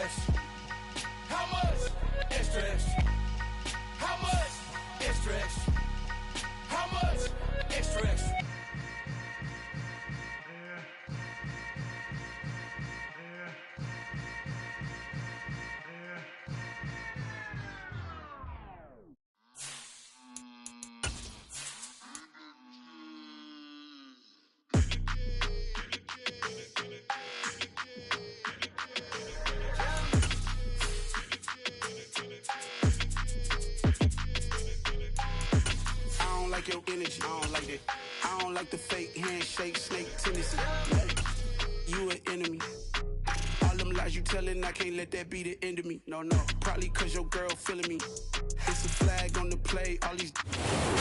extra? How much? Extra, extra. How much? Extra, extra. How much? Extra, extra. Your energy, I don't like that. I don't like the fake handshake, snake tendency. You an enemy. All them lies you telling, I can't let that be the end of me. No, probably cause your girl feeling me. It's a flag on the play, all these...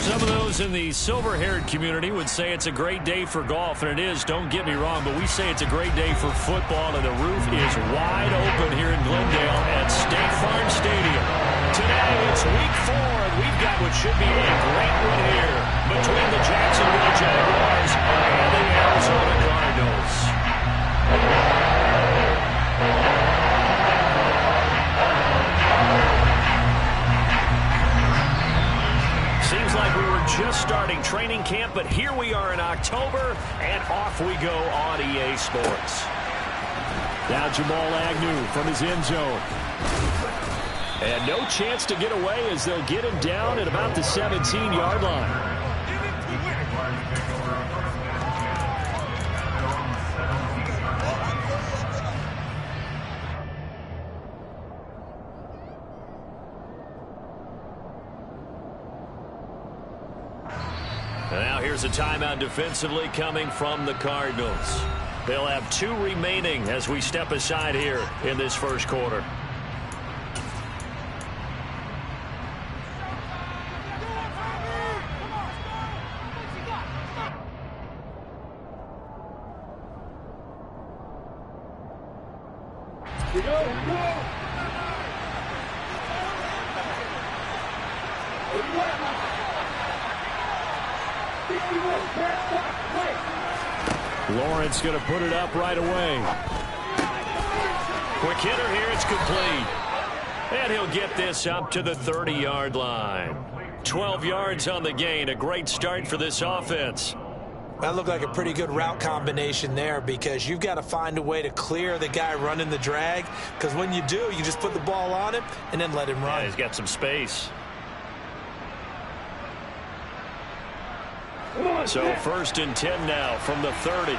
Some of those in the silver-haired community would say it's a great day for golf, and it is, don't get me wrong, but we say it's a great day for football, and the roof is wide open here in Glendale at State Farm Stadium. Today, it's week 4, and we've got what should be a great one here between the Jacksonville Jaguars and the Arizona Cardinals. Seems like we were just starting training camp, but here we are in October, and off we go on EA Sports. Now Jamal Agnew from his end zone. And no chance to get away as they'll get him down at about the 17-yard line. Now here's a timeout defensively coming from the Cardinals. They'll have 2 remaining as we step aside here in this first quarter. Lawrence going to put it up right away. Quick hitter here, it's complete. And he'll get this up to the 30-yard line. 12 yards on the gain, a great start for this offense. That looked like a pretty good route combination there because you've got to find a way to clear the guy running the drag, because when you do, you just put the ball on him and then let him run. Yeah, he's got some space. So 1st and 10 now from the 30.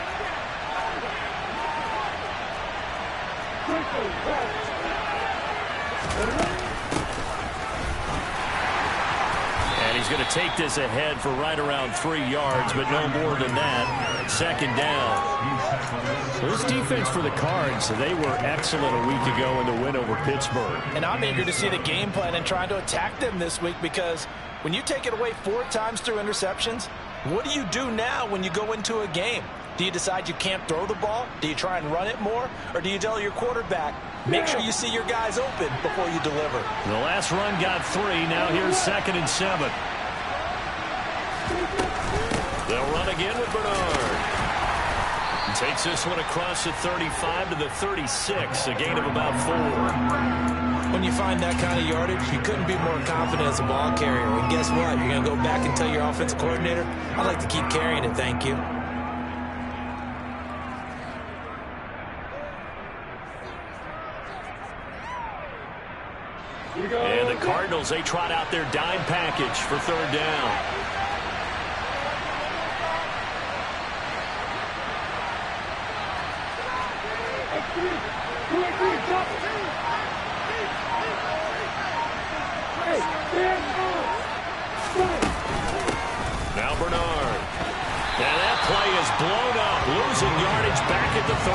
And he's going to take this ahead for right around 3 yards, but no more than that. 2nd down. This defense for the Cards, they were excellent a week ago in the win over Pittsburgh. And I'm eager to see the game plan and trying to attack them this week, because when you take it away 4 times through interceptions, what do you do now when you go into a game? Do you decide you can't throw the ball? Do you try and run it more? Or do you tell your quarterback, make sure you see your guys open before you deliver? The last run got 3. Now here's 2nd and 7. They'll run again with Bernard. Takes this one across the 35 to the 36, a gain of about 4. When you find that kind of yardage, you couldn't be more confident as a ball carrier. And guess what? You're going to go back and tell your offensive coordinator, I'd like to keep carrying it, thank you. And the Cardinals, they trot out their dime package for 3rd down. Now Bernard. And that play is blown up, losing yardage back at the 35.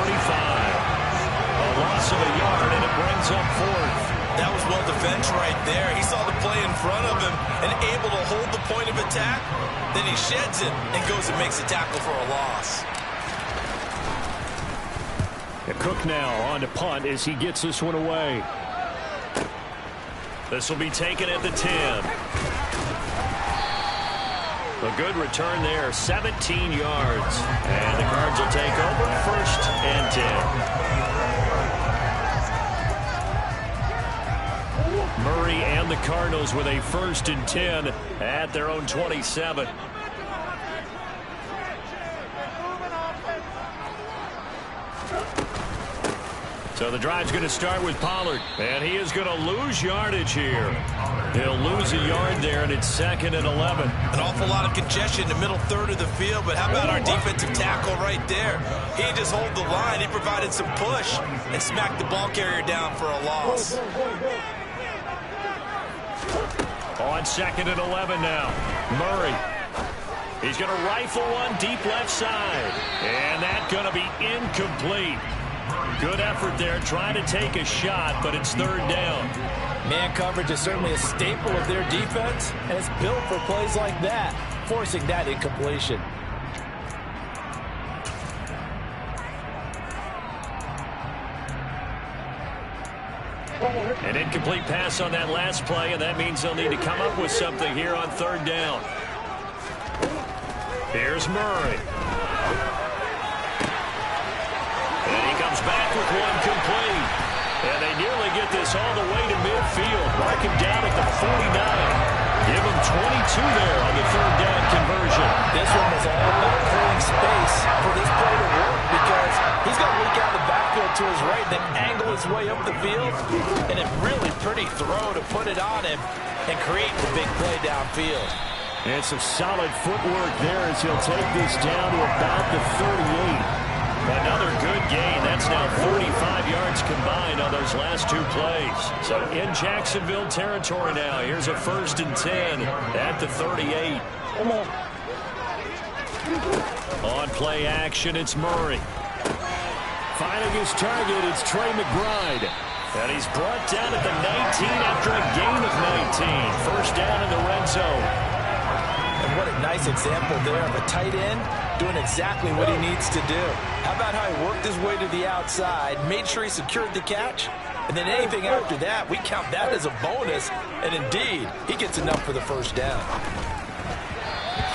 A loss of a yard, and it brings up 4th. That was well defense right there. He saw the play in front of him and able to hold the point of attack. Then he sheds it and goes and makes a tackle for a loss. And Cook now on to punt as he gets this one away. This will be taken at the 10. A good return there, 17 yards. And the Cards will take over 1st and 10. the Cardinals with a 1st and 10 at their own 27. So the drive's going to start with Pollard, and he is going to lose yardage here. He'll lose a yard there, and it's 2nd and 11. An awful lot of congestion in the middle third of the field, but how about our defensive tackle right there? He just held the line. He provided some push and smacked the ball carrier down for a loss. On 2nd and 11 now. Murray. He's going to rifle one deep left side, and that's going to be incomplete. Good effort there, trying to take a shot, but it's 3rd down. Man coverage is certainly a staple of their defense, and it's built for plays like that, forcing that incompletion. An incomplete pass on that last play, and that means they'll need to come up with something here on 3rd down. Here's Murray. Back with one complete. And they nearly get this all the way to midfield. Mark him down at the 49. Give him 22 there on the 3rd down conversion. This one was all about clearing space for this play to work because he's going to leak out the backfield to his right, then angle his way up the field. And a really pretty throw to put it on him and create the big play downfield. And some solid footwork there as he'll take this down to about the 38. Another good gain. That's now 45 yards combined on those last 2 plays. So in Jacksonville territory now. Here's a 1st and 10 at the 38. On play action, it's Murray. Finding his target, it's Trey McBride. And he's brought down at the 19 after a gain of 19. 1st down in the red zone. And what a nice example there of a tight end doing exactly what he needs to do. How about how he worked his way to the outside, made sure he secured the catch, and then anything after that, we count that as a bonus. And indeed, he gets enough for the 1st down.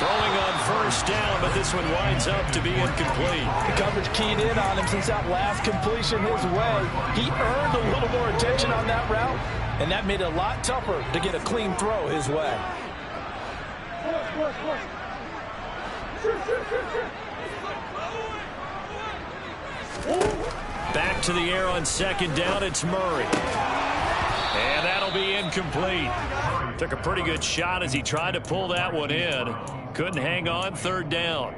Throwing on 1st down, but this one winds up to be incomplete. The coverage keyed in on him since that last completion his way. He earned a little more attention on that route, and that made it a lot tougher to get a clean throw his way. Back to the air on 2nd down, it's Murray. And that'll be incomplete. Took a pretty good shot as he tried to pull that one in. Couldn't hang on, 3rd down.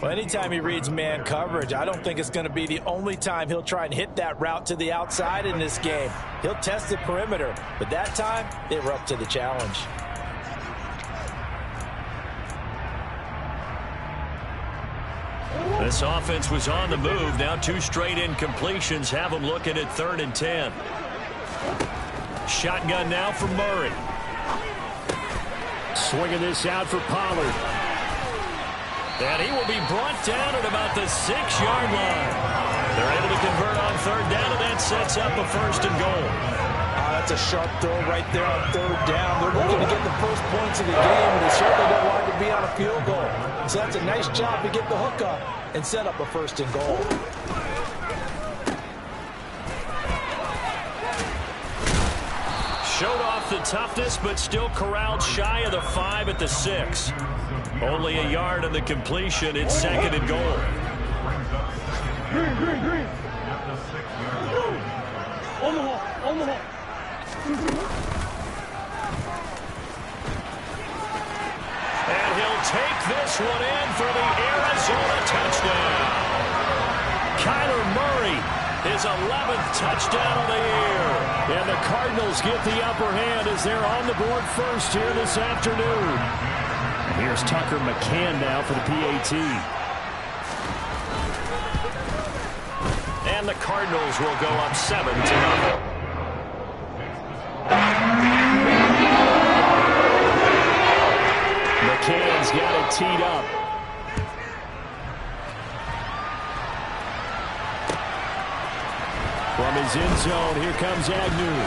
Well, anytime he reads man coverage, I don't think it's going to be the only time he'll try and hit that route to the outside in this game. He'll test the perimeter, but that time, they were up to the challenge. This offense was on the move. Now 2 straight incompletions have them looking at 3rd and 10. Shotgun now for Murray. Swinging this out for Pollard. And he will be brought down at about the 6-yard line. They're able to convert on 3rd down, and that sets up a 1st and goal. That's a sharp throw right there on 3rd down. They're looking to get the first points of the game, and they certainly don't want to be on a field goal. So that's a nice job to get the hook up and set up a 1st and goal. Showed off the toughness, but still corralled shy of the 5 at the 6. Only a yard on the completion. It's 2nd and goal. Green. On the wall. And he'll take this one in for the Arizona touchdown. Kyler Murray, his 11th touchdown of the year. And the Cardinals get the upper hand as they're on the board first here this afternoon. And here's Tucker McCann now for the PAT. And the Cardinals will go up 7-0. McCann's got it teed up. From his end zone, here comes Agnew.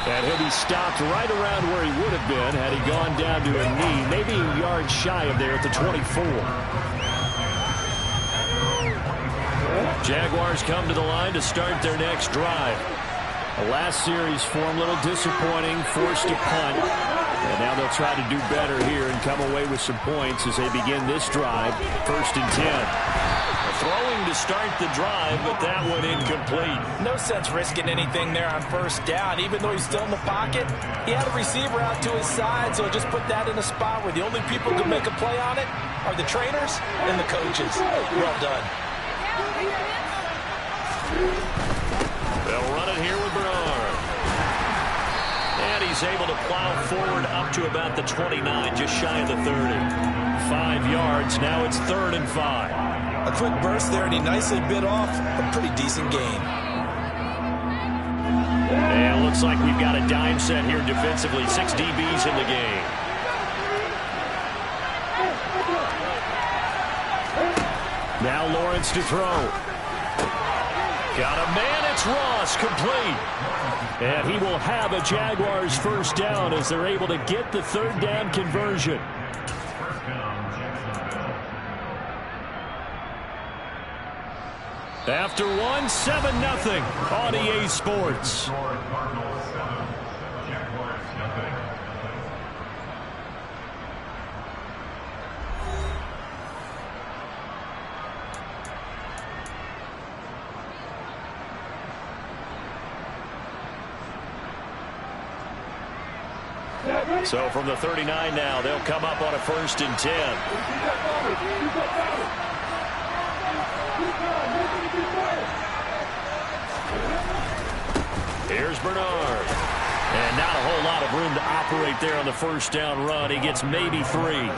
And he'll be stopped right around where he would have been had he gone down to a knee, maybe a yard shy of there at the 24. Jaguars come to the line to start their next drive. The last series for him, a little disappointing, forced to punt. And now they'll try to do better here and come away with some points as they begin this drive, 1st and 10. Throwing to start the drive, but that one incomplete. No sense risking anything there on 1st down. Even though he's still in the pocket, he had a receiver out to his side, so just put that in a spot where the only people who can make a play on it are the trainers and the coaches. Well done. They'll run it here with Bernard. And he's able to plow forward up to about the 29, just shy of the 30. 5 yards, now it's 3rd and 5. A quick burst there, and he nicely bit off a pretty decent gain. And it looks like we've got a dime set here defensively. 6 DBs in the game. Now Lawrence to throw. Got a man, it's Ross, complete. And he will have a Jaguars 1st down as they're able to get the 3rd down conversion. After 1, 7-0 on EA Sports. So from the 39 now, they'll come up on a 1st and 10. Here's Bernard. And not a whole lot of room to operate there on the 1st down run. He gets maybe 3.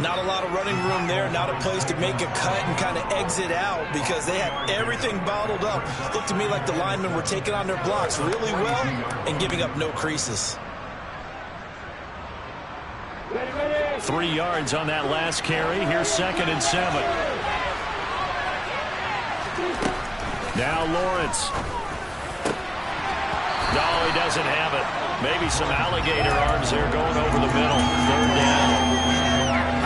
Not a lot of running room there, not a place to make a cut and kind of exit out because they had everything bottled up. Looked to me like the linemen were taking on their blocks really well and giving up no creases. 3 yards on that last carry. Here's 2nd and 7. Now Lawrence. No, he doesn't have it. Maybe some alligator arms there going over the middle. 3rd down.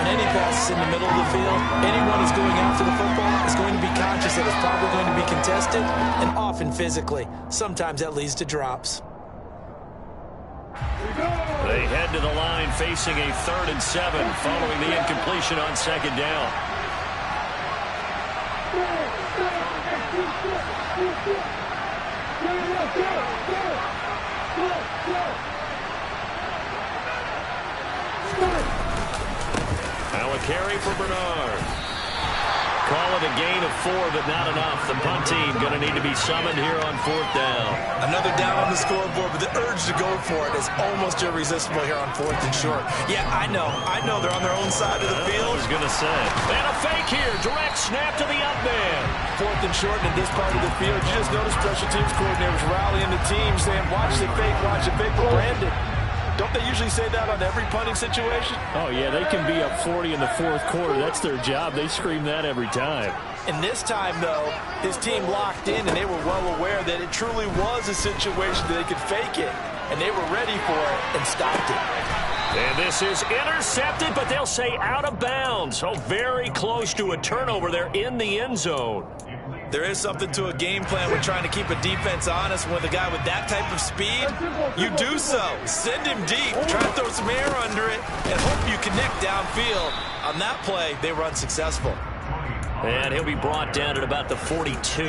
On any passes in the middle of the field, anyone who's going after the football is going to be conscious that it's probably going to be contested and often physically. Sometimes that leads to drops. They head to the line facing a 3rd and 7 following the incompletion on 2nd down. Now a carry for Bernard. Call it a gain of 4, but not enough. The punt team going to need to be summoned here on 4th down. Another down on the scoreboard, but the urge to go for it is almost irresistible here on 4th and short. Yeah, I know they're on their own side of the field. I was going to say. And a fake here. Direct snap to the up man. 4th and short in this part of the field. You just notice special teams coordinators rallying the team saying, watch the fake for Brandon. Don't they usually say that on every punting situation? Oh, yeah, they can be up 40 in the 4th quarter. That's their job. They scream that every time. And this time, though, his team locked in, and they were well aware that it truly was a situation that they could fake it. And they were ready for it and stopped it. And this is intercepted, but they'll say out of bounds. So very close to a turnover there in the end zone. There is something to a game plan when trying to keep a defense honest. With a guy with that type of speed, you do so. Send him deep. Try to throw some air under it and hope you connect downfield. On that play, they were unsuccessful. And he'll be brought down at about the 42.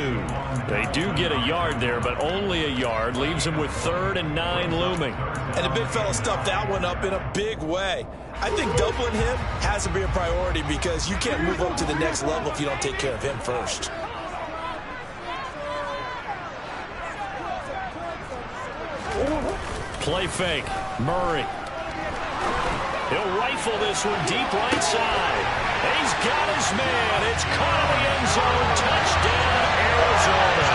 They do get a yard there, but only a yard. Leaves him with 3rd and 9 looming. And the big fella stuffed that one up in a big way. I think doubling him has to be a priority because you can't move up to the next level if you don't take care of him first. Play fake. Murray. He'll rifle this one deep right side. He's got his man. It's caught in the end zone. Touchdown, Arizona.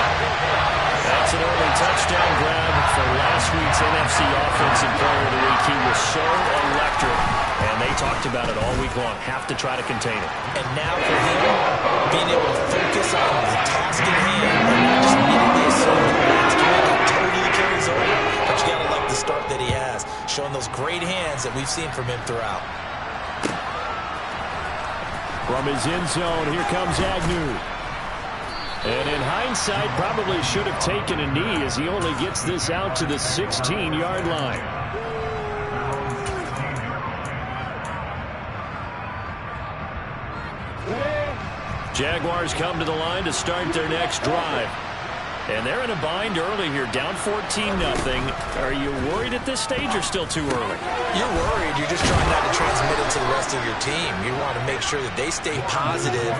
That's an early touchdown grab for last week's NFC Offensive Player of the Week. He was so electric, and they talked about it all week long. Have to try to contain it. And now for him, being able to focus on the task at hand and not just immediately assume the last week it totally carries over. But you got to like the start that he has, showing those great hands that we've seen from him throughout. From his end zone, here comes Agnew. And in hindsight, probably should have taken a knee as he only gets this out to the 16-yard line. Jaguars come to the line to start their next drive. And they're in a bind early here, down 14-0. Are you worried at this stage or still too early? You're worried. You're just trying not to transmit it to the rest of your team. You want to make sure that they stay positive.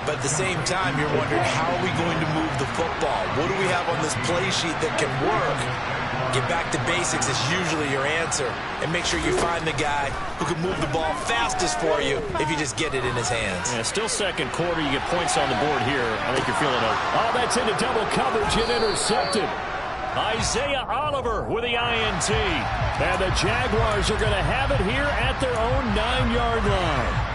But at the same time, you're wondering, how are we going to move the football? What do we have on this play sheet that can work? Get back to basics is usually your answer. And make sure you find the guy who can move the ball fastest for you if you just get it in his hands. Yeah, still second quarter. You get points on the board here. I think you're feeling it. Oh, that's into double coverage and intercepted. Isaiah Oliver with the INT. And the Jaguars are going to have it here at their own 9-yard line.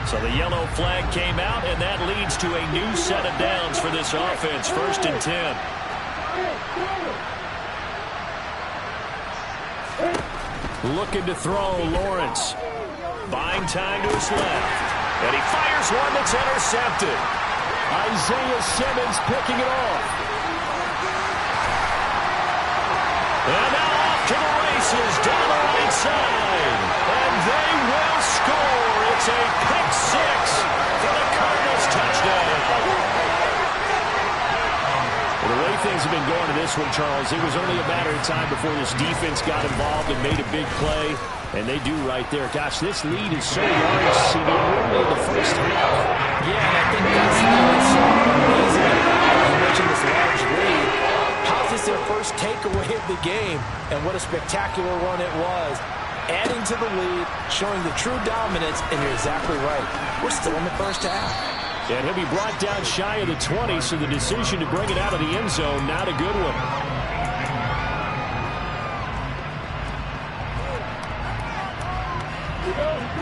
So the yellow flag came out, and that leads to a new set of downs for this offense. 1st and 10. Looking to throw, Lawrence. Buying time to his left. And he fires one that's intercepted. Isaiah Simmons picking it off. And now off to the races down the right side. And they will score. It's a pick six for the Cardinals touchdown. Well, the way things have been going to this one, Charles, it was only a matter of time before this defense got involved and made a big play. And they do right there. Gosh, this lead is so large, CD, only in the first half. Yeah, and I think that's so amazing. You mentioned this large lead. How's this their first takeaway of the game? And what a spectacular one it was. Adding to the lead, showing the true dominance, and you're exactly right. We're still in the first half. And he'll be brought down shy of the 20, so the decision to bring it out of the end zone, not a good one.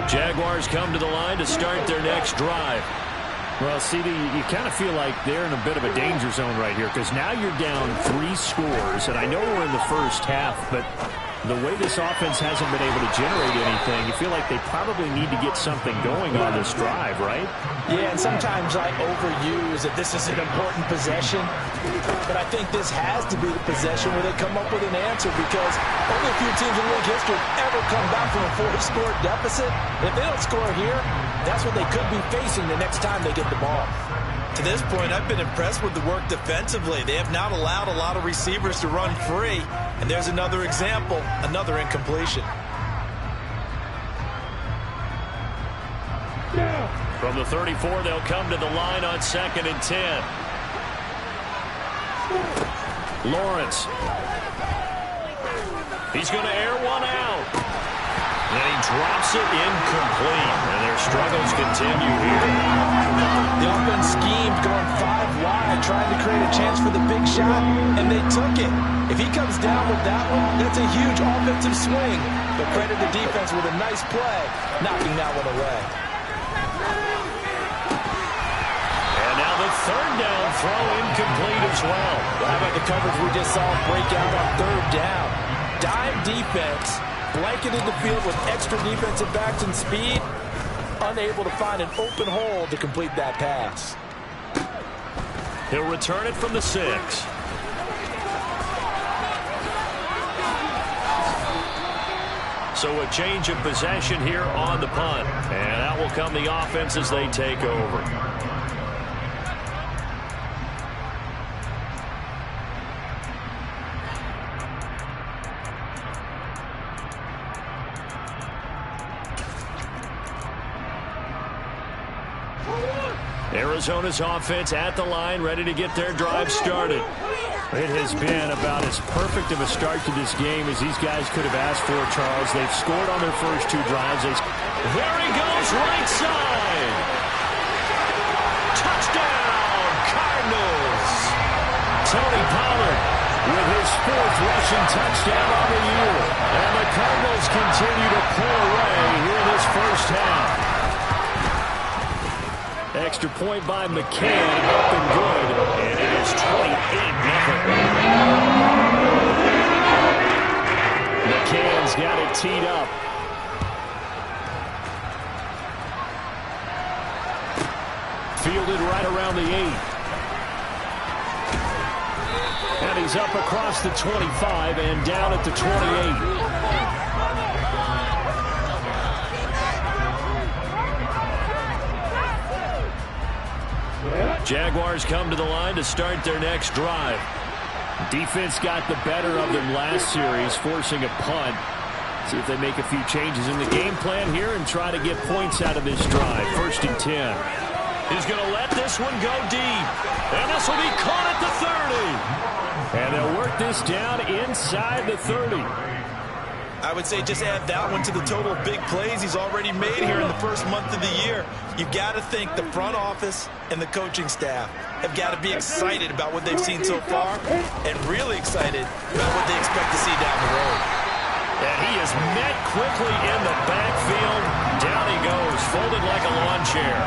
Jaguars come to the line to start their next drive. Well, CD, you kind of feel like they're in a bit of a danger zone right here because now you're down 3 scores, and I know we're in the first half, but the way this offense hasn't been able to generate anything, you feel like they probably need to get something going on this drive, right? Yeah, and sometimes I overuse that this is an important possession, but I think this has to be the possession where they come up with an answer because only a few teams in league history have ever come back from a 4-score deficit. And if they don't score here, that's what they could be facing the next time they get the ball. To this point, I've been impressed with the work defensively. They have not allowed a lot of receivers to run free. And there's another example, another incompletion. From the 34, they'll come to the line on 2nd and 10. Lawrence. He's going to air one out. Then he drops it incomplete. And their struggles continue here. The offense schemed going 5 wide, trying to create a chance for the big shot, and they took it. If he comes down with that one, that's a huge offensive swing. But credit the defense with a nice play, knocking that one away. And now the 3rd down throw incomplete as well. How about the coverage we just saw break out on 3rd down? Dime defense, blanketed the field with extra defensive backs and speed, unable to find an open hole to complete that pass. He'll return it from the 6. So a change of possession here on the punt. And out will come the offense as they take over. Arizona's offense at the line, ready to get their drive started. It has been about as perfect of a start to this game as these guys could have asked for, Charles. They've scored on their first 2 drives. There he goes, right side. Touchdown, Cardinals. Tony Pollard with his 4th rushing touchdown on the year. And the Cardinals continue to pull away here in this first half. Extra point by McCann, up and good, and it is 28-0. McCann's got it teed up. fielded right around the 8. And he's up across the 25 and down at the 28. Jaguars come to the line to start their next drive. Defense got the better of them last series, forcing a punt. See if they make a few changes in the game plan here and try to get points out of this drive. 1st and 10. He's going to let this one go deep. And this will be caught at the 30. And they'll work this down inside the 30. I would say just add that one to the total of big plays he's already made here in the first month of the year. You've got to think the front office and the coaching staff have got to be excited about what they've seen so far and really excited about what they expect to see down the road. And he is met quickly in the backfield. Down he goes, folded like a lawn chair.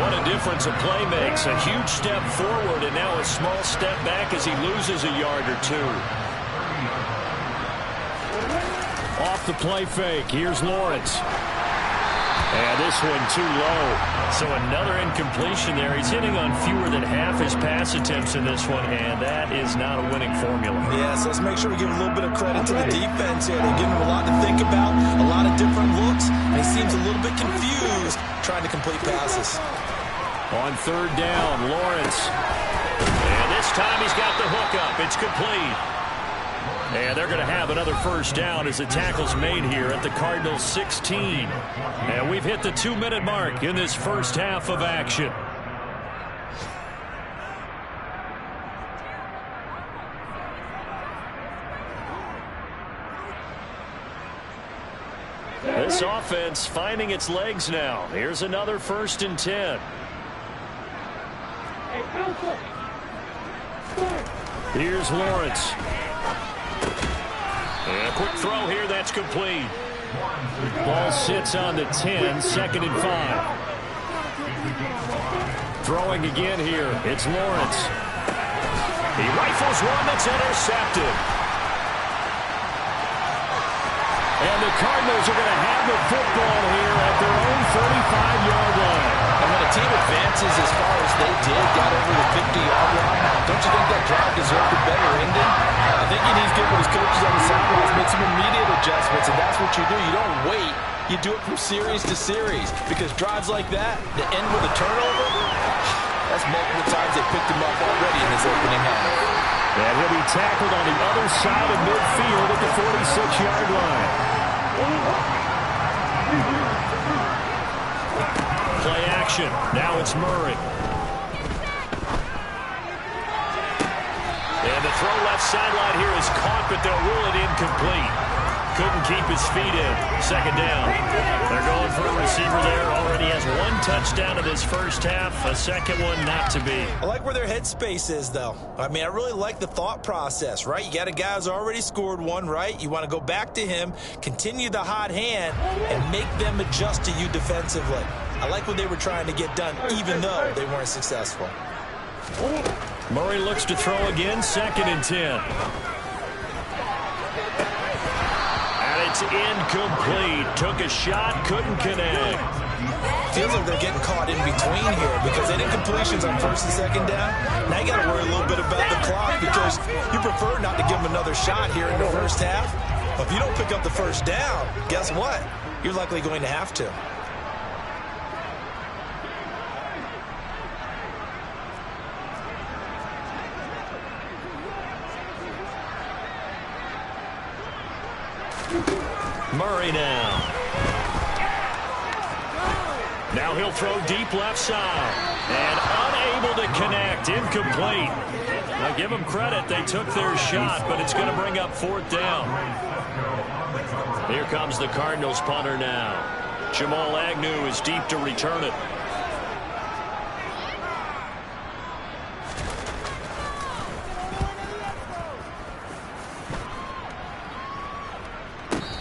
What a difference a play makes. A huge step forward and now a small step back as he loses a yard or two. Off the play fake. Here's Lawrence. And this one too low. So another incompletion there. He's hitting on fewer than half his pass attempts in this one, and that is not a winning formula. Yeah, so let's make sure we give a little bit of credit to the defense here. They're giving him a lot to think about, a lot of different looks, and he seems a little bit confused trying to complete passes. On 3rd down, Lawrence. And this time he's got the hook up. It's complete. And they're going to have another 1st down as the tackle's made here at the Cardinals' 16. And we've hit the 2-minute mark in this first half of action. This offense finding its legs now. Here's another 1st and 10. Here's Lawrence. And a quick throw here, that's complete. Ball sits on the 10, 2nd and 5. Throwing again here, it's Lawrence. He rifles one that's intercepted. And the Cardinals are going to have the football here at their own 35-yard line. And when a team advances as far as they did, got over the 50-yard line, don't you think that drive deserved a better ending? I think he needs to get with his coaches on the sidelines, make some immediate adjustments, and that's what you do. You don't wait. You do it from series to series, because drives like that, to end with a turnover, that's multiple times they picked him up already in this opening half. And he'll be tackled on the other side of midfield at the 46-yard line. Play action. Now it's Murray. And the throw left sideline here is caught, but they'll rule it incomplete. Couldn't keep his feet in. 2nd down. They're going for a receiver there. Already has 1 touchdown in this first half. A second one not to be. I like where their headspace is, though. I mean, I really like the thought process, right? You got a guy who's already scored one, right? You want to go back to him, continue the hot hand, and make them adjust to you defensively. I like what they were trying to get done, even though they weren't successful. Murray looks to throw again, 2nd and 10. It's incomplete. Took a shot, couldn't connect. Feels like they're getting caught in between here because they did incompletions on 1st and 2nd down. Now you got to worry a little bit about the clock because you prefer not to give them another shot here in the first half. But if you don't pick up the 1st down, guess what? You're likely going to have to. Murray now. Now he'll throw deep left side. And unable to connect. Incomplete. Now give them credit. They took their shot, but it's going to bring up 4th down. Here comes the Cardinals punter now. Jamal Agnew is deep to return it.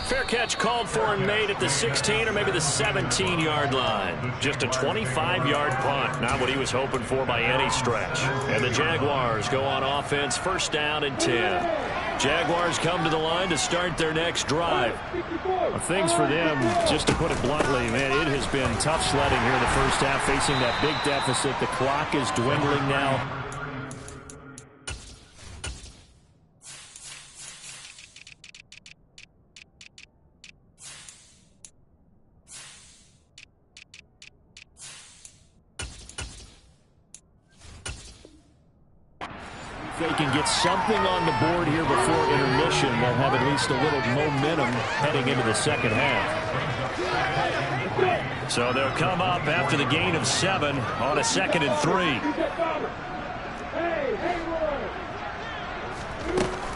Fair catch called for and made at the 16 or maybe the 17-yard line. Just a 25-yard punt. Not what he was hoping for by any stretch. And the Jaguars go on offense, 1st down and 10. Jaguars come to the line to start their next drive. Things for them, just to put it bluntly, man, it has been tough sledding here in the first half, facing that big deficit. The clock is dwindling now. If they can get something on the board here before intermission, they'll have at least a little momentum heading into the second half. So they'll come up after the gain of 7 on a 2nd and 3.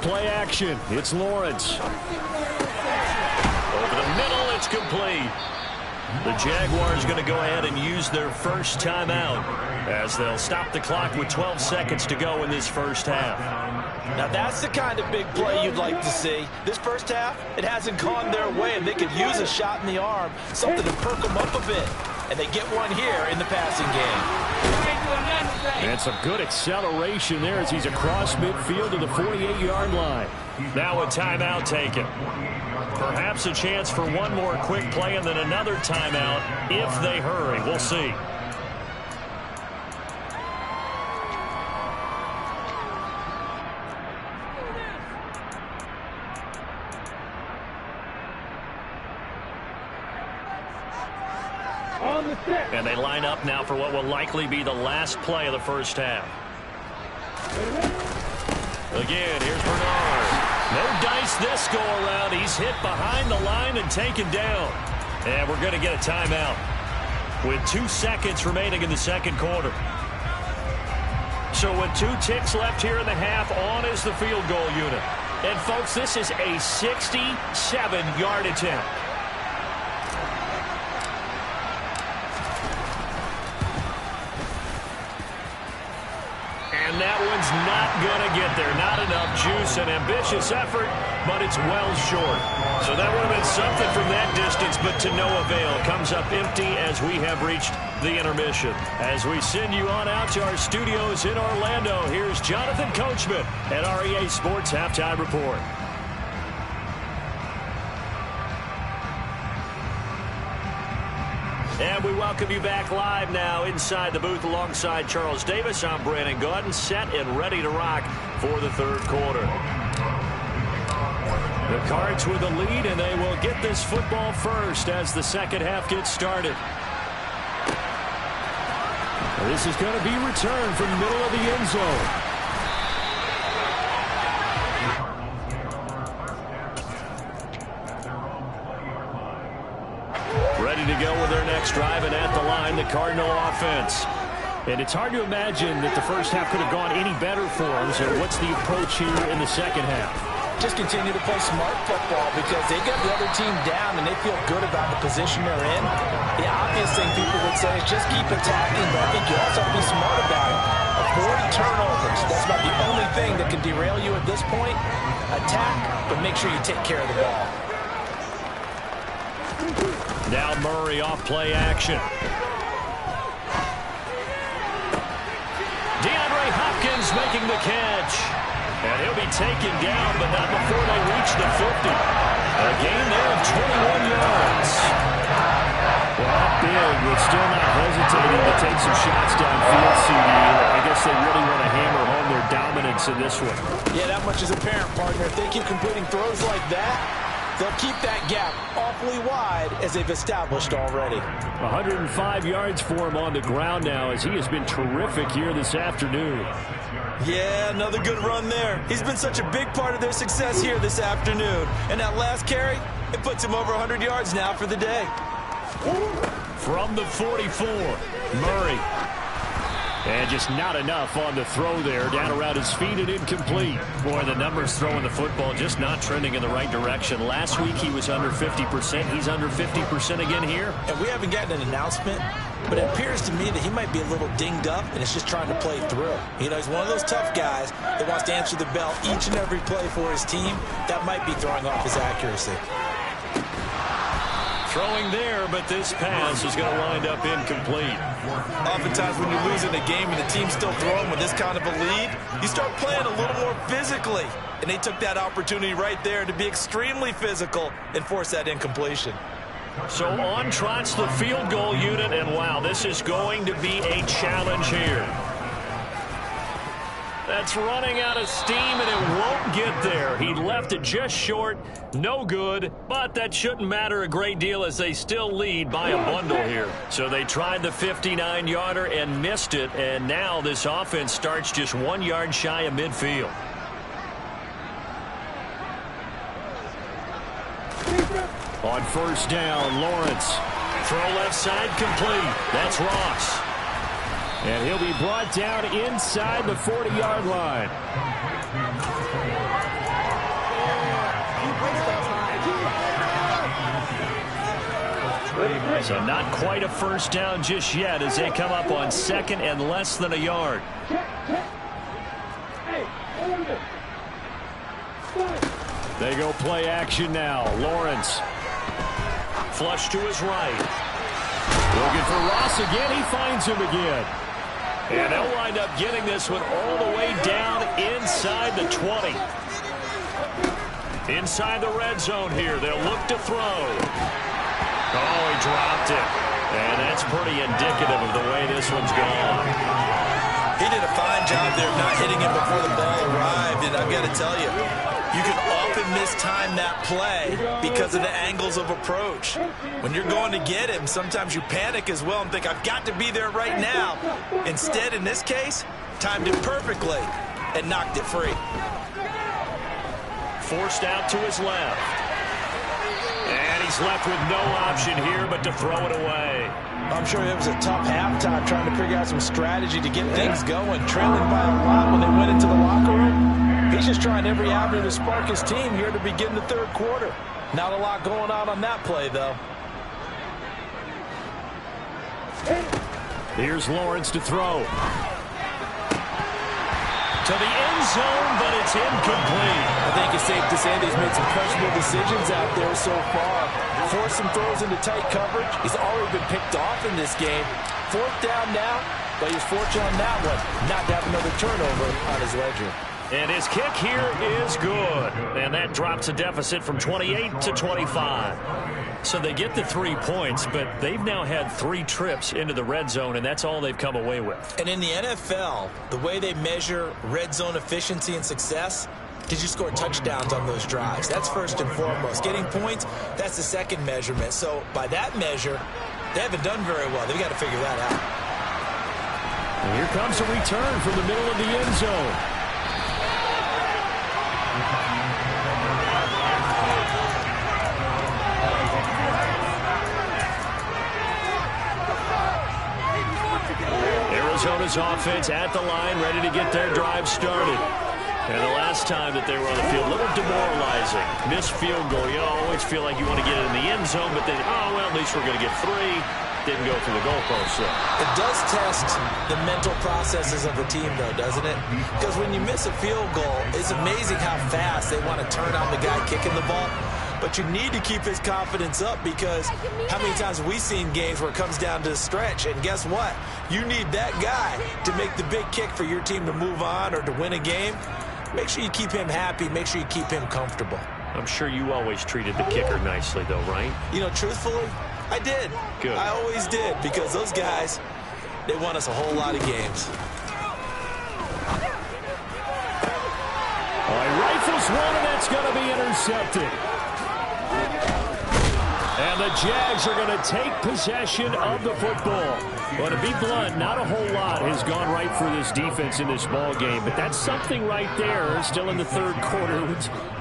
Play action. It's Lawrence. Over the middle, it's complete. The Jaguars going to go ahead and use their first timeout as they'll stop the clock with 12 seconds to go in this first half. Now that's the kind of big play you'd like to see. This first half, it hasn't gone their way, and they could use a shot in the arm, something to perk them up a bit. And they get one here in the passing game. And some good acceleration there as he's across midfield to the 48-yard line. Now a timeout taken. Perhaps a chance for one more quick play and then another timeout if they hurry. We'll see. And they line up now for what will likely be the last play of the first half. Again, here's Bernard. No dice this go around. He's hit behind the line and taken down. And we're going to get a timeout with 2 seconds remaining in the second quarter. So with 2 ticks left here in the half, on is the field goal unit. And folks, this is a 67-yard attempt. And that one's not going to get there. Not enough juice. An ambitious effort, but it's well short. So that would have been something from that distance, but to no avail. Comes up empty as we have reached the intermission. As we send you on out to our studios in Orlando, here's Jonathan Coachman at REA Sports Halftime Report. And we welcome you back live now inside the booth alongside Charles Davis. I'm Brandon Gaudin, set and ready to rock for the third quarter. The Cards with the lead, and they will get this football first as the second half gets started. This is going to be returned from the middle of the end zone. Ready to go with their next drive, and at the line, the Cardinal offense. And it's hard to imagine that the first half could have gone any better for them. So what's the approach here in the second half? Just continue to play smart football because they got the other team down and they feel good about the position they're in. The obvious thing people would say is just keep attacking, but I think you also have to be smart about it. Avoid turnovers. That's about the only thing that can derail you at this point. Attack, but make sure you take care of the ball. Now Murray off play action. DeAndre Hopkins making the catch. And he'll be taken down, but not before they reach the 50. A gain there of 21 yards. Well, not big, but still not hesitating to take some shots downfield, CD. I guess they really want to hammer home their dominance in this one. Yeah, that much is apparent, partner. If they keep completing throws like that, they'll keep that gap awfully wide as they've established already. 105 yards for him on the ground now as he has been terrific here this afternoon. Yeah, another good run there. He's been such a big part of their success here this afternoon. And that last carry, it puts him over 100 yards now for the day. From the 44, Murray. And just not enough on the throw there. Down around his feet and incomplete. Boy, the numbers throwing the football just not trending in the right direction. Last week he was under 50%. He's under 50% again here. And we haven't gotten an announcement, but it appears to me that he might be a little dinged up and is just trying to play through. You know, he's one of those tough guys that wants to answer the bell each and every play for his team. That might be throwing off his accuracy. Throwing there, but this pass is going to wind up incomplete. Oftentimes when you're losing a game and the team's still throwing with this kind of a lead, you start playing a little more physically. And they took that opportunity right there to be extremely physical and force that incompletion. So on trots the field goal unit, and wow, this is going to be a challenge here. That's running out of steam, and it won't get there. He left it just short. No good, but that shouldn't matter a great deal as they still lead by a bundle here. So they tried the 59-yarder and missed it, and now this offense starts just 1 yard shy of midfield. On first down, Lawrence. Throw left side complete. That's Ross. And he'll be brought down inside the 40-yard line. So not quite a first down just yet as they come up on second and less than a yard. They go play action now. Lawrence. Flush to his right. Looking for Ross again. He finds him again. And they'll wind up getting this one all the way down inside the 20. Inside the red zone here. They'll look to throw. Oh, he dropped it. And that's pretty indicative of the way this one's gone. He did a fine job there of not hitting him before the ball arrived. And I've got to tell you, you can often mistime that play because of the angles of approach. When you're going to get him, sometimes you panic as well and think, I've got to be there right now. Instead, in this case, timed it perfectly and knocked it free. Forced out to his left. And he's left with no option here but to throw it away. I'm sure it was a tough halftime trying to figure out some strategy to get things going. Trailing by a lot when they went into the locker room. He's just trying every avenue to spark his team here to begin the third quarter. Not a lot going on that play, though. Here's Lawrence to throw. To the end zone, but it's incomplete. I think it's safe to say that he's made some questionable decisions out there so far. Forced some throws into tight coverage. He's already been picked off in this game. Fourth down now, but he's fortunate on that one not to have another turnover on his ledger. And his kick here is good. And that drops a deficit from 28 to 25. So they get the 3 points, but they've now had 3 trips into the red zone, and that's all they've come away with. And in the NFL, the way they measure red zone efficiency and success, did you score touchdowns on those drives? That's first and foremost. Getting points, that's the second measurement. So by that measure, they haven't done very well. They've got to figure that out. And here comes a return from the middle of the end zone. Arizona's offense at the line, ready to get their drive started. And the last time that they were on the field, a little demoralizing. Missed field goal. You always feel like you want to get it in the end zone, but then, oh, well, at least we're going to get 3. Didn't go through the goalpost. So. It does test the mental processes of the team, though, doesn't it? Because when you miss a field goal, it's amazing how fast they want to turn on the guy kicking the ball. But you need to keep his confidence up because how many times have we seen games where it comes down to the stretch? And guess what? You need that guy to make the big kick for your team to move on or to win a game. Make sure you keep him happy. Make sure you keep him comfortable. I'm sure you always treated the kicker nicely, though, right? You know, truthfully, I did. Good. I always did because those guys, they won us a whole lot of games. All right, rifles one, and that's going to be intercepted. And the Jags are going to take possession of the football. Well, to be blunt, not a whole lot has gone right for this defense in this ball game, but that's something right there. Still in the third quarter.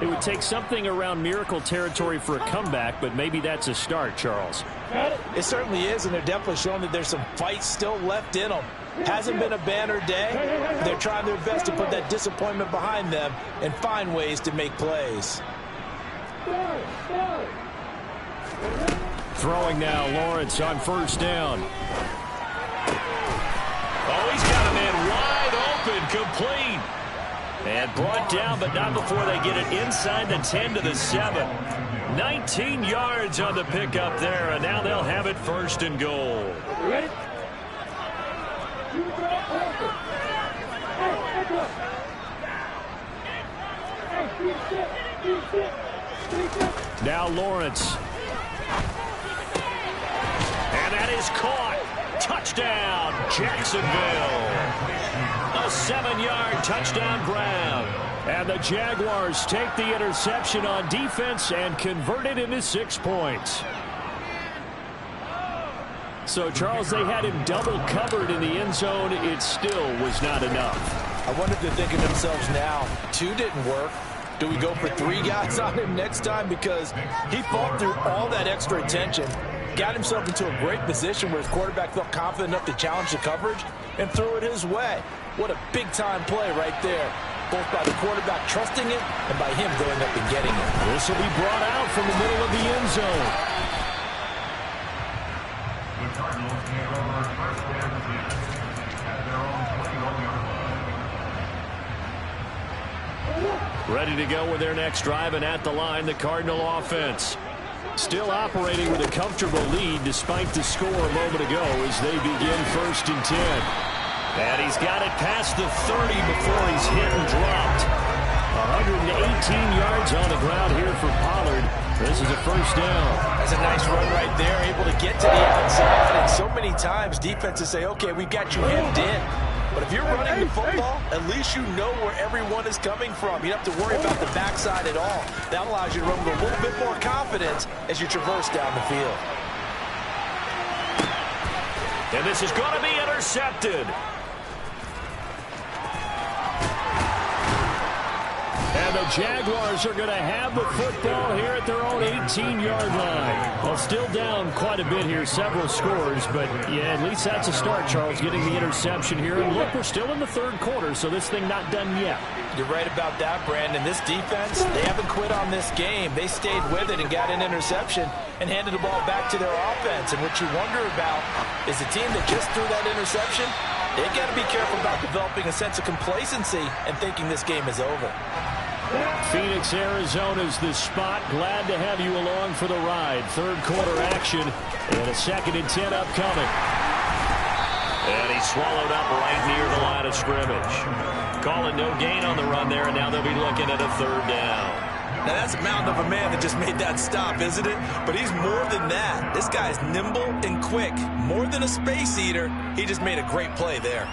It would take something around miracle territory for a comeback, but maybe that's a start, Charles. It certainly is, and they're definitely showing that there's some fight still left in them. Hasn't been a banner day. They're trying their best to put that disappointment behind them and find ways to make plays. Throwing now, Lawrence on first down. Oh, he's got a man wide open, complete. And brought down, but not before they get it inside the 10 to the 7. 19 yards on the pickup there, and now they'll have it 1st and goal. Ready? Now Lawrence. And that is caught. Touchdown, Jacksonville. A 7-yard touchdown grab. And the Jaguars take the interception on defense and convert it into 6 points. So, Charles, they had him double covered in the end zone. It still was not enough. I wonder if they're thinking to themselves now, 2 didn't work. Do we go for 3 guys on him next time? Because he fought through all that extra attention, got himself into a great position where his quarterback felt confident enough to challenge the coverage and threw it his way. What a big-time play right there, both by the quarterback trusting it and by him going up and getting it. This will be brought out from the middle of the end zone. Ready to go with their next drive, and at the line, the Cardinal offense. Still operating with a comfortable lead despite the score a moment ago as they begin 1st and 10. And he's got it past the 30 before he's hit and dropped. 118 yards on the ground here for Pollard. This is a 1st down. That's a nice run right there, able to get to the outside. And so many times defenses say, okay, we've got you hemmed in. But if you're running the football, at least you know where everyone is coming from. You don't have to worry about the backside at all. That allows you to run with a little bit more confidence as you traverse down the field. And this is going to be intercepted. And the Jaguars are going to have the football here at their own 18-yard line. Well, still down quite a bit here, several scores, but yeah, at least that's a start, Charles, getting the interception here. And look, we're still in the 3rd quarter, so this thing not done yet. You're right about that, Brandon. This defense, they haven't quit on this game. They stayed with it and got an interception and handed the ball back to their offense. And what you wonder about is the team that just threw that interception, they got to be careful about developing a sense of complacency and thinking this game is over. Phoenix, Arizona's the spot. Glad to have you along for the ride. 3rd quarter action and a 2nd and 10 upcoming. And he swallowed up right near the line of scrimmage. Calling no gain on the run there, and now they'll be looking at a 3rd down. Now, that's a mountain of a man that just made that stop, isn't it? But he's more than that. This guy's nimble and quick. More than a space eater, he just made a great play there.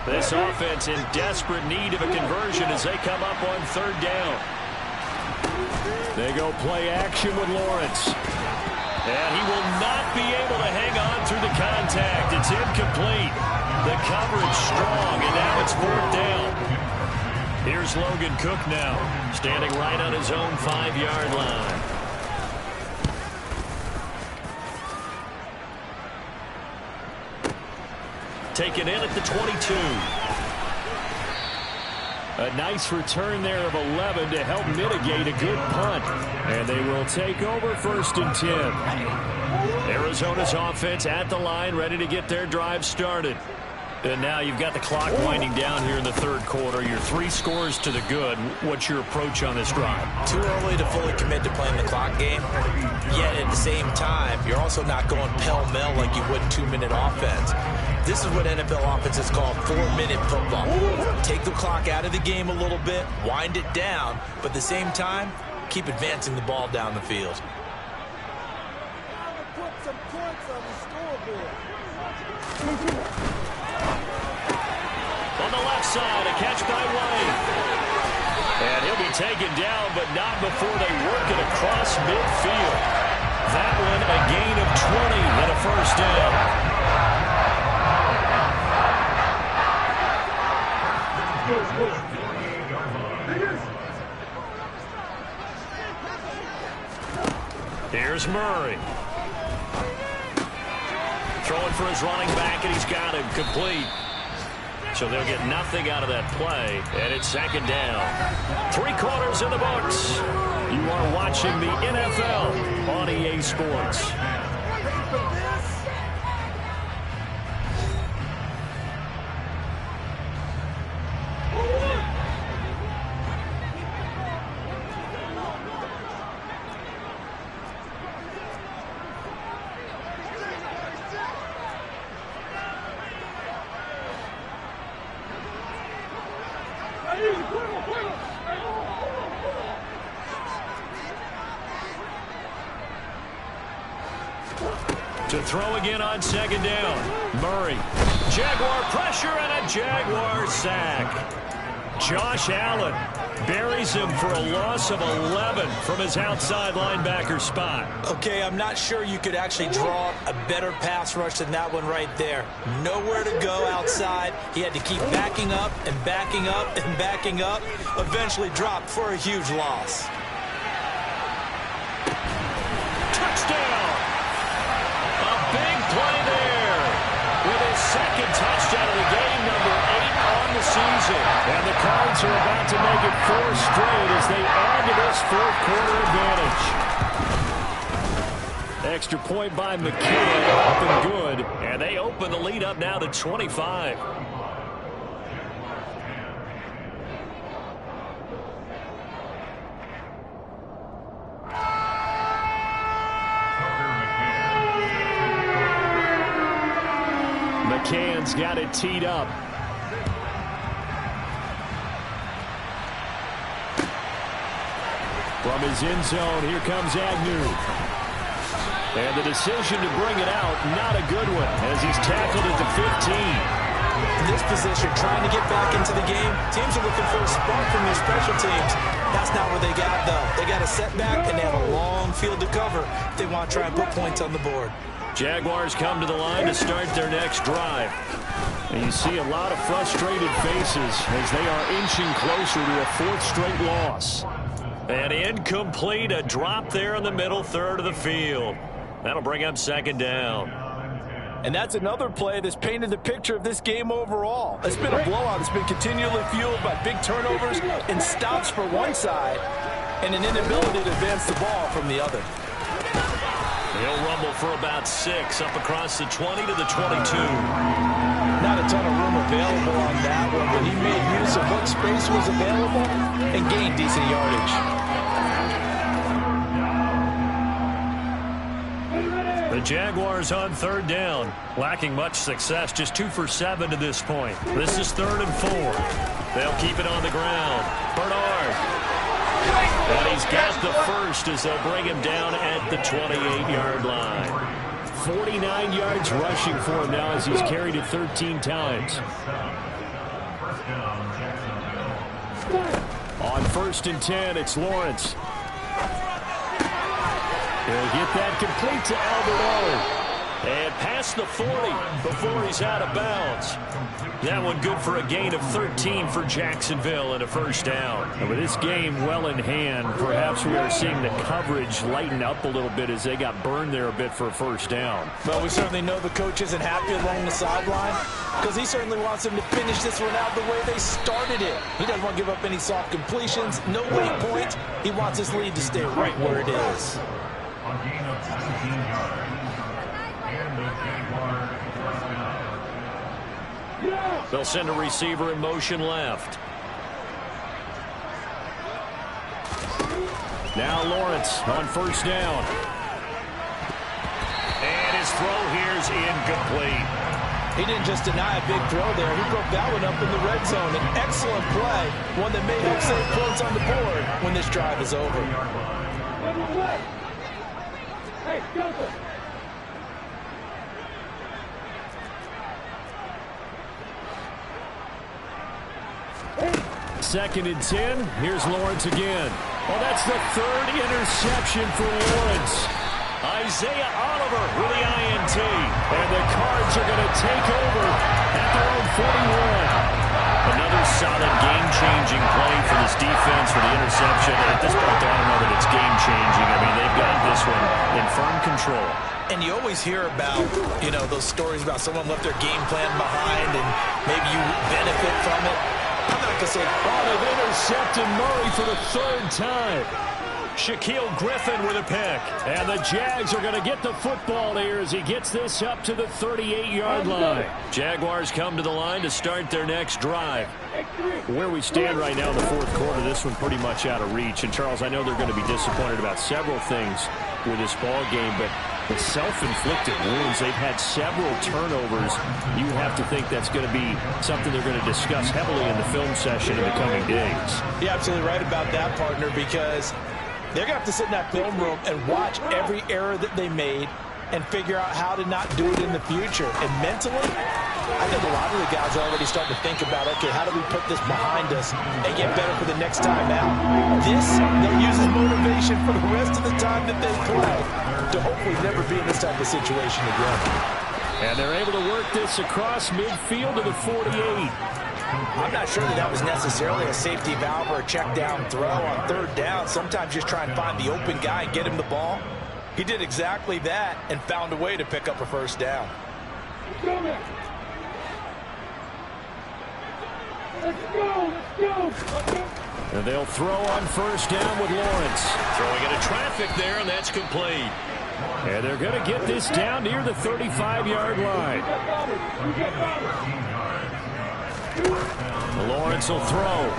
This offense in desperate need of a conversion as they come up on 3rd down. They go play action with Lawrence. And he will not be able to hang on through the contact. It's incomplete. The coverage strong, and now it's 4th down. Here's Logan Cook now, standing right on his own 5-yard line. Taken in at the 22. A nice return there of 11 to help mitigate a good punt. And they will take over 1st and 10. Arizona's offense at the line, ready to get their drive started. And now you've got the clock winding down here in the 3rd quarter. You're 3 scores to the good. What's your approach on this drive? Too early to fully commit to playing the clock game. Yet at the same time, you're also not going pell-mell like you would 2-minute offense. This is what NFL offenses call 4-minute football. Take the clock out of the game a little bit, wind it down, but at the same time, keep advancing the ball down the field. Put some points on the scoreboard. On the left side, a catch by White. And he'll be taken down, but not before they work it across midfield. That one, a gain of 20 and a 1st down. Here's Murray. Throwing for his running back, and he's got him complete. So they'll get nothing out of that play, and it's 2nd down. 3 quarters in the books. You are watching the NFL on EA Sports. To throw again on second down. Murray. Jaguar pressure and a Jaguar sack. Josh Allen buries him for a loss of 11 from his outside linebacker spot. Okay, I'm not sure you could actually draw a better pass rush than that one right there. Nowhere to go outside. He had to keep backing up and backing up and backing up. Eventually dropped for a huge loss. Touchdown! A big play there with his second touchdown of the game, number 8 on the season. And the Cards are about to make it 4 straight as they add to this fourth-quarter advantage. Extra point by McKay, up and good. And they open the lead up now to 25. McCann's got it teed up. From his end zone, here comes Agnew. And the decision to bring it out, not a good one, as he's tackled at the 15. In this position, trying to get back into the game, teams are looking for a spark from their special teams. That's not what they got, though. They got a setback, and they have a long field to cover if they want to try and put points on the board. Jaguars come to the line to start their next drive. And you see a lot of frustrated faces as they are inching closer to a 4th straight loss. And incomplete, a drop there in the middle third of the field. That'll bring up second down. And that's another play that's painted the picture of this game overall. It's been a blowout. It's been continually fueled by big turnovers and stops for one side and an inability to advance the ball from the other. He'll rumble for about 6 up across the 20 to the 22. Not a ton of room available on that one, but he made use of what space was available and gained decent yardage. The Jaguars on 3rd down, lacking much success, just 2 for 7 to this point. This is 3rd and 4. They'll keep it on the ground. Bernard. And he's got the first as they'll bring him down at the 28-yard line. 49 yards rushing for him now as he's carried it 13 times. On 1st and 10, it's Lawrence. He'll get that complete to Albert O. And past the 40 before he's out of bounds. That one good for a gain of 13 for Jacksonville and a first down. And with this game well in hand, perhaps we are seeing the coverage lighten up a little bit as they got burned there a bit for a first down. Well, we certainly know the coach isn't happy along the sideline because he certainly wants them to finish this one out the way they started it. He doesn't want to give up any soft completions, no late points. He wants his lead to stay right where it is. A gain of 17 yards. And the Jaguars first down. They'll send a receiver in motion left. Now Lawrence on first down. And his throw here is incomplete. He didn't just deny a big throw there. He broke that one up in the red zone. An excellent play. One that may help save points on the board when this drive is over. Hey, Joseph. 2nd and 10. Here's Lawrence again. Well, that's the 3rd interception for Lawrence. Isaiah Oliver with the INT. And the Cards are going to take over at their own 41. Another solid game-changing play for this defense for the interception. At this point, I don't know that it's game-changing. I mean, they've got this one in firm control. And you always hear about, you know, those stories about someone left their game plan behind and maybe you benefit from it. I'm not going to say, oh, they've intercepted Murray for the 3rd time. Shaquille Griffin with a pick. And the Jags are going to get the football here as he gets this up to the 38-yard line. Jaguars come to the line to start their next drive. Where we stand right now in the 4th quarter, this one pretty much out of reach. And, Charles, I know they're going to be disappointed about several things with this ball game, but But self-inflicted wounds, they've had several turnovers. You have to think that's going to be something they're going to discuss heavily in the film session in the coming days. You're absolutely right about that, partner, because they're going to have to sit in that film room and watch every error that they made and figure out how to not do it in the future. And mentally, I think a lot of the guys are already starting to think about, okay, how do we put this behind us and get better for the next time out? This, they'll use as motivation for the rest of the time that they play to hopefully never be in this type of situation again. And they're able to work this across midfield to the 48. I'm not sure that was necessarily a safety valve or a check down throw on third down. Sometimes just try and find the open guy and get him the ball. He did exactly that and found a way to pick up a first down. Let's go, man. Let's go. And they'll throw on first down with Lawrence. Throwing into traffic there, and that's complete. And they're going to get this down near the 35-yard line. Lawrence will throw.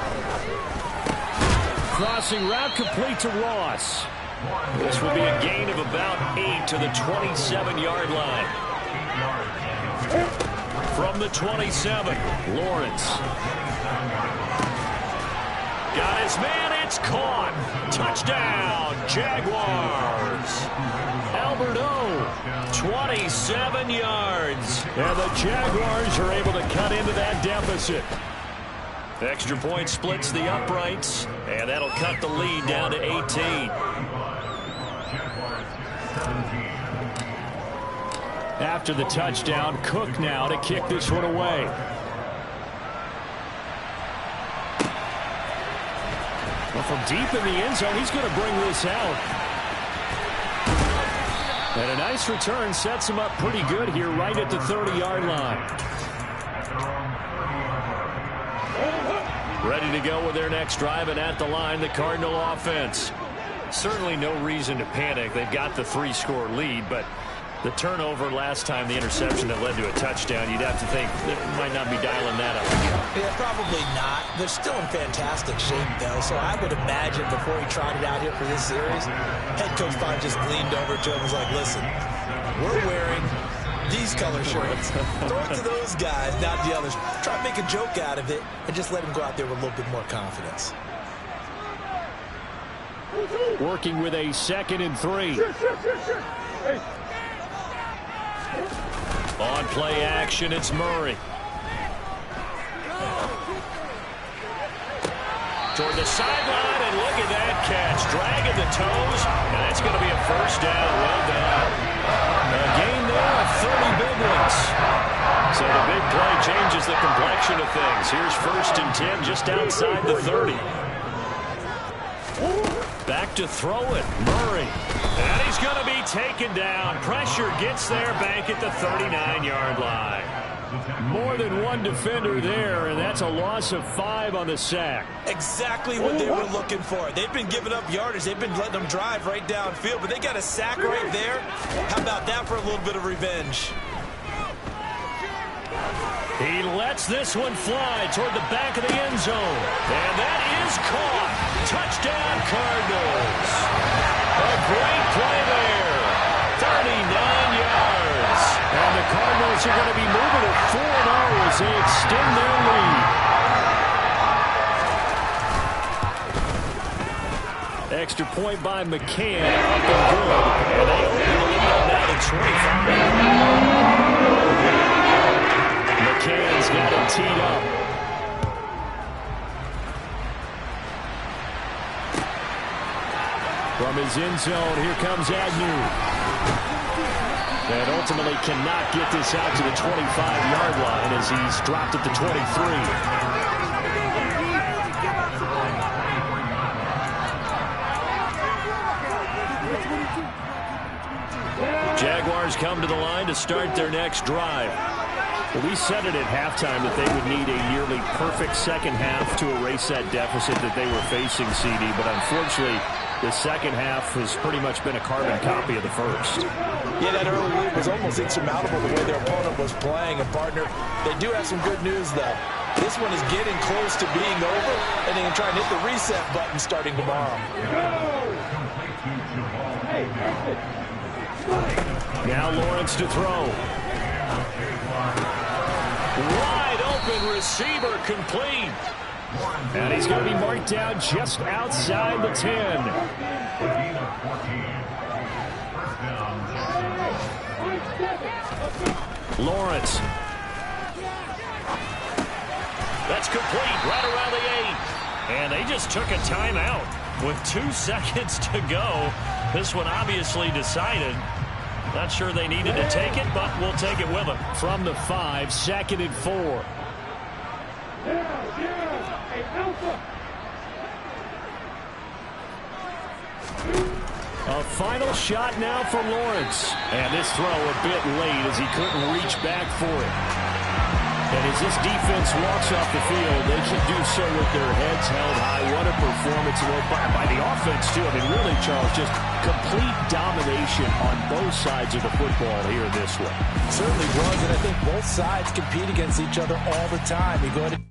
Crossing route complete to Ross. This will be a gain of about 8 to the 27-yard line. From the 27, Lawrence. Got his man, it's caught. Touchdown, Jaguars. Alberto, 27 yards. And the Jaguars are able to cut into that deficit. Extra point splits the uprights, and that'll cut the lead down to 18. After the touchdown, Cook now to kick this one away. Well, from deep in the end zone, he's going to bring this out. And a nice return sets him up pretty good here right at the 30-yard line. Ready to go with their next drive, and at the line, the Cardinal offense. Certainly no reason to panic. They've got the 3-score lead, but the turnover last time, the interception that led to a touchdown, you'd have to think they might not be dialing that up again. Yeah, probably not. They're still in fantastic shape, though, so I would imagine before he trotted out here for this series, head coach probably just leaned over to him and was like, listen, we're wearing these color shirts. Throw it to those guys, not the others. Try to make a joke out of it and just let him go out there with a little bit more confidence. Working with a 2nd and 3. On play action, it's Murray. Toward the sideline, and look at that catch. Dragging the toes, and that's going to be a first down. Well done. A gain there of 30 big ones. So the big play changes the complexion of things. Here's 1st and 10 just outside the 30. Back to throw it, Murray. And he's going to be taken down. Pressure gets there back at the 39-yard line. More than one defender there, and that's a loss of 5 on the sack. Exactly what they were looking for. They've been giving up yardage. They've been letting them drive right downfield, but they got a sack right there. How about that for a little bit of revenge? He lets this one fly toward the back of the end zone. And that is caught. Touchdown, Cardinals. A great play there. 39 yards. And the Cardinals are going to be moving to 4-0 as they extend their lead. Extra point by McCann. Up and good. And they open the lead up now to 25. McCann's got it teed up. From his end zone, here comes Agnew. And ultimately cannot get this out to the 25-yard line as he's dropped at the 23. Jaguars come to the line to start their next drive. Well, we said it at halftime that they would need a nearly perfect second half to erase that deficit that they were facing, CD, but unfortunately, the second half has pretty much been a carbon copy of the first. Yeah, that early lead was almost insurmountable the way their opponent was playing. And, partner, they do have some good news, though. This one is getting close to being over, and they can try and hit the reset button starting tomorrow. Now Lawrence to throw. Wide open receiver, complete. And he's going to be marked down just outside the 10. Lawrence. That's complete right around the 8. And they just took a timeout with 2 seconds to go. This one obviously decided. Not sure they needed to take it, but we'll take it with them. From the 5, 2nd and 4. A final shot now for Lawrence. And this throw a bit late as he couldn't reach back for it. And as this defense walks off the field, they should do so with their heads held high. What a performance by the offense, too. I mean, really, Charles, just complete domination on both sides of the football here in this one. Certainly was, and I think both sides compete against each other all the time. You go ahead and